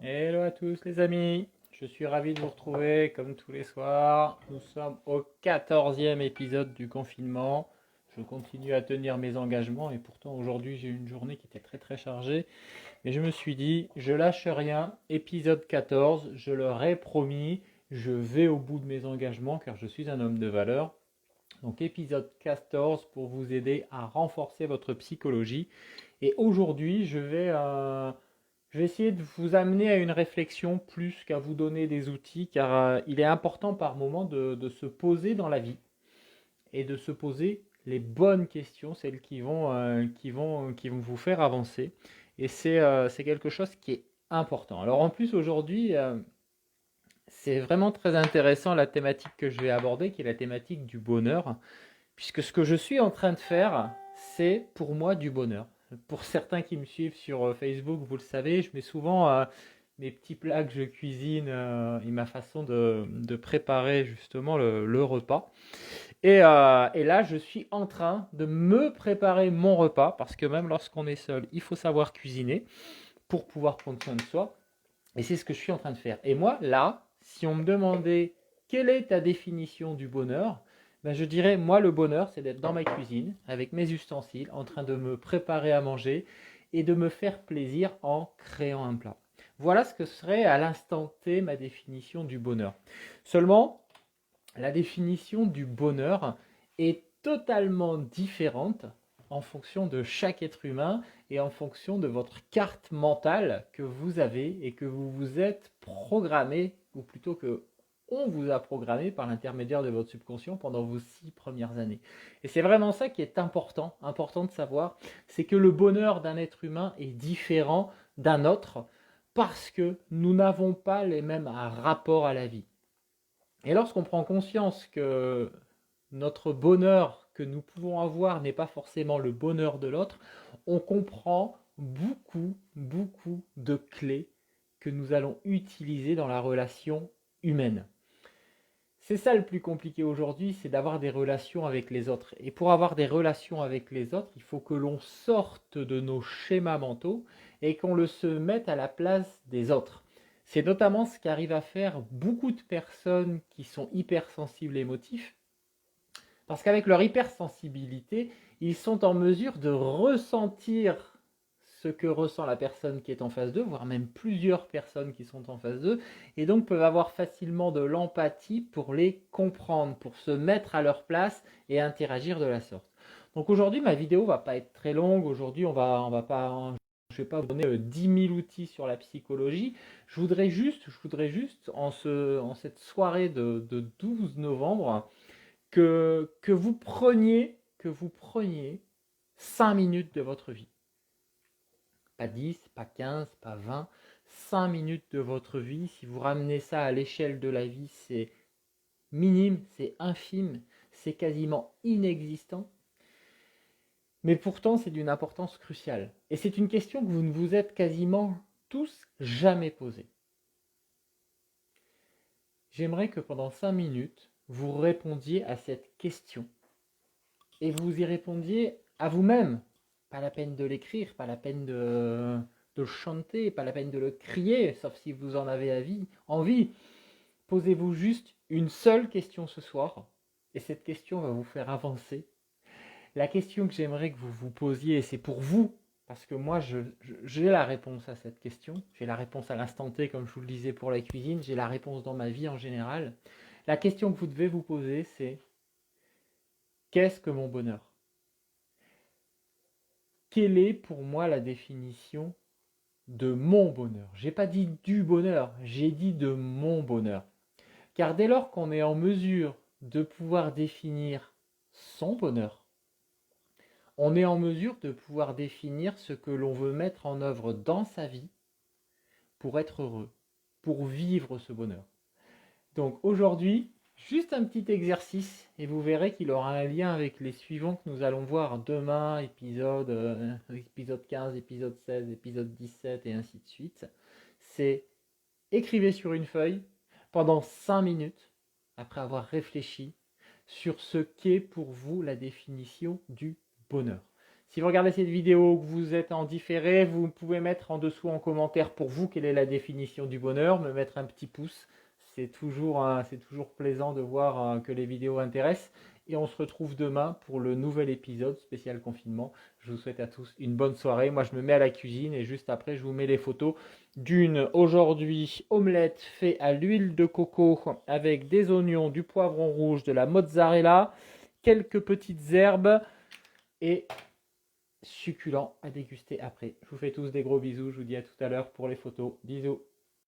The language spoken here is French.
Hello à tous les amis, je suis ravi de vous retrouver comme tous les soirs. Nous sommes au 14e épisode du confinement. Je continue à tenir mes engagements et pourtant aujourd'hui j'ai eu une journée qui était très chargée. Mais je me suis dit, je lâche rien, épisode 14, je leur ai promis, je vais au bout de mes engagements car je suis un homme de valeur. Donc épisode 14 pour vous aider à renforcer votre psychologie. Et aujourd'hui je vais essayer de vous amener à une réflexion plus qu'à vous donner des outils, car il est important par moment de se poser dans la vie et de se poser les bonnes questions, celles qui vont vous faire avancer. Et c'est quelque chose qui est important. Alors en plus aujourd'hui, c'est vraiment très intéressant la thématique que je vais aborder, qui est la thématique du bonheur, puisque ce que je suis en train de faire, c'est pour moi du bonheur. Pour certains qui me suivent sur Facebook, vous le savez, je mets souvent mes petits plats que je cuisine et ma façon de préparer justement le repas. Et là, je suis en train de me préparer mon repas, parce que même lorsqu'on est seul, il faut savoir cuisiner pour pouvoir prendre soin de soi. Et c'est ce que je suis en train de faire. Et moi, là, si on me demandait quelle est ta définition du bonheur, ben je dirais, moi, le bonheur, c'est d'être dans ma cuisine, avec mes ustensiles, en train de me préparer à manger et de me faire plaisir en créant un plat. Voilà ce que serait à l'instant T ma définition du bonheur. Seulement, la définition du bonheur est totalement différente en fonction de chaque être humain et en fonction de votre carte mentale que vous avez et que vous vous êtes programmé, ou plutôt que on vous a programmé par l'intermédiaire de votre subconscient pendant vos 6 premières années. Et c'est vraiment ça qui est important de savoir, c'est que le bonheur d'un être humain est différent d'un autre parce que nous n'avons pas les mêmes rapports à la vie. Et lorsqu'on prend conscience que notre bonheur que nous pouvons avoir n'est pas forcément le bonheur de l'autre, on comprend beaucoup de clés que nous allons utiliser dans la relation humaine. C'est ça le plus compliqué aujourd'hui, c'est d'avoir des relations avec les autres. Et pour avoir des relations avec les autres, il faut que l'on sorte de nos schémas mentaux et qu'on le se mette à la place des autres. C'est notamment ce qu'arrivent à faire beaucoup de personnes qui sont hypersensibles et émotifs, parce qu'avec leur hypersensibilité, ils sont en mesure de ressentir ce que ressent la personne qui est en face d'eux, voire même plusieurs personnes qui sont en face d'eux, et donc peuvent avoir facilement de l'empathie pour les comprendre, pour se mettre à leur place et interagir de la sorte. Donc aujourd'hui, ma vidéo va pas être très longue. Aujourd'hui, on va pas, je vais pas vous donner 10 000 outils sur la psychologie. Je voudrais juste en cette soirée de 12 novembre, que vous preniez 5 minutes de votre vie. Pas 10, pas 15, pas 20, 5 minutes de votre vie. Si vous ramenez ça à l'échelle de la vie, c'est minime, c'est infime, c'est quasiment inexistant. Mais pourtant, c'est d'une importance cruciale. Et c'est une question que vous ne vous êtes quasiment tous jamais posée. J'aimerais que pendant 5 minutes, vous répondiez à cette question. Et vous y répondiez à vous-même. Pas la peine de l'écrire, pas la peine de le chanter, pas la peine de le crier, sauf si vous en avez envie. Posez-vous juste une seule question ce soir, et cette question va vous faire avancer. La question que j'aimerais que vous vous posiez, et c'est pour vous, parce que moi j'ai la réponse à cette question, j'ai la réponse à l'instant T, comme je vous le disais pour la cuisine, j'ai la réponse dans ma vie en général. La question que vous devez vous poser, c'est: qu'est-ce que mon bonheur? Quelle est pour moi la définition de mon bonheur? J'ai pas dit du bonheur, j'ai dit de mon bonheur. Car dès lors qu'on est en mesure de pouvoir définir son bonheur, on est en mesure de pouvoir définir ce que l'on veut mettre en œuvre dans sa vie pour être heureux, pour vivre ce bonheur. Donc aujourd'hui, juste un petit exercice et vous verrez qu'il aura un lien avec les suivants que nous allons voir demain, épisode 15, épisode 16, épisode 17 et ainsi de suite. C'est: écrivez sur une feuille pendant 5 minutes, après avoir réfléchi, sur ce qu'est pour vous la définition du bonheur. Si vous regardez cette vidéo, que vous êtes en différé, vous pouvez mettre en dessous en commentaire pour vous quelle est la définition du bonheur, me mettre un petit pouce. C'est toujours plaisant de voir que les vidéos intéressent. Et on se retrouve demain pour le nouvel épisode spécial confinement. Je vous souhaite à tous une bonne soirée. Moi, je me mets à la cuisine et juste après, je vous mets les photos d'une aujourd'hui omelette faite à l'huile de coco avec des oignons, du poivron rouge, de la mozzarella, quelques petites herbes et succulent à déguster après. Je vous fais tous des gros bisous. Je vous dis à tout à l'heure pour les photos. Bisous.